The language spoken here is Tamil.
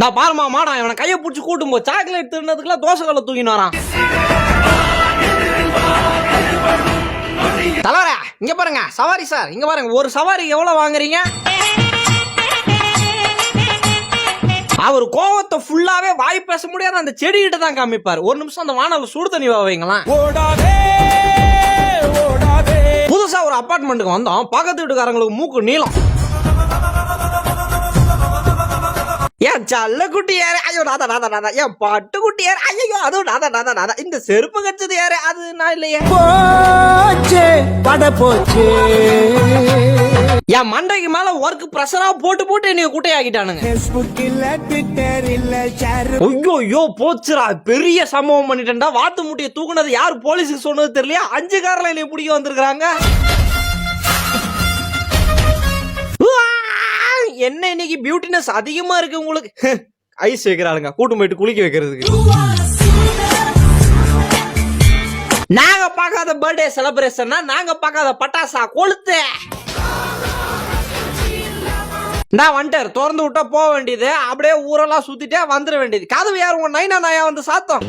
நான் பாருமா மாடா இவனை கையை பிடிச்சி கூட்டும் போ சாக்லேட் திருநதுக்குலாம் தோசை கல்ல தூக்கின்னு வரான். தலைவரே இங்க பாருங்க சவாரி சார், இங்க பாருங்க ஒரு சவாரி எவ்வளவு வாங்குறீங்க? அவர் கோவத்தை ஃபுல்லாவே வாய் பேச முடியாத அந்த செடி கிட்ட தான் காமிப்பார். ஒரு நிமிஷம் அந்த வானல சுடு தண்ணி வைங்களா. புதுசா ஒரு அபார்ட்மெண்ட்டுக்கு வந்தோம், பக்கத்து வீட்டுக்காரங்களுக்கு மூக்கு நீளம். ஏன் சல்ல குட்டி யாரு? ஐயோ நாதா நாதா நாதா. ஏன் பட்டு குட்டி யாரு? ஐயோ அதுவும் நாதா நாதா நாதா. இந்த செருப்பு கடிச்சது யாரு? அது நான் இல்லையே. போச்சே பட போச்சே. என் மண்டைக்கு மேல ஒர்க் பிரஷரா போட்டு போட்டு என்னைய குட்டையாக்கிட்டானுங்க. ஐயோ போச்சுரா, பெரிய சம்பவம் பண்ணிட்டேன்டா. வாத்து முட்டையை தூக்குனது யாரு போலீஸுக்கு சொன்னது தெரியலையா? 5 கார்ல என்னைய பிடிக்க வந்திருக்காங்க. என்ன இன்னைக்கு பியூட்டினஸ் அதிகமா இருக்கு உங்களுக்கு. ஐஸ் வைக்கிறாளுங்க கூட்டம் போயிட்டு குளிக்க வைக்கிறதுக்கு. நாங்க பார்க்காத பர்த்டே செலிப்ரேஷன், நாங்க பார்க்காத பட்டாசா கொளுத்து. நான் வந்துட்டார், திறந்து விட்டா போக வேண்டியது, அப்படியே ஊரெல்லாம் சுத்திட்டே வந்துட வேண்டியது. கதவு யார் உங்க நைனா நாயா வந்து சாத்தம்.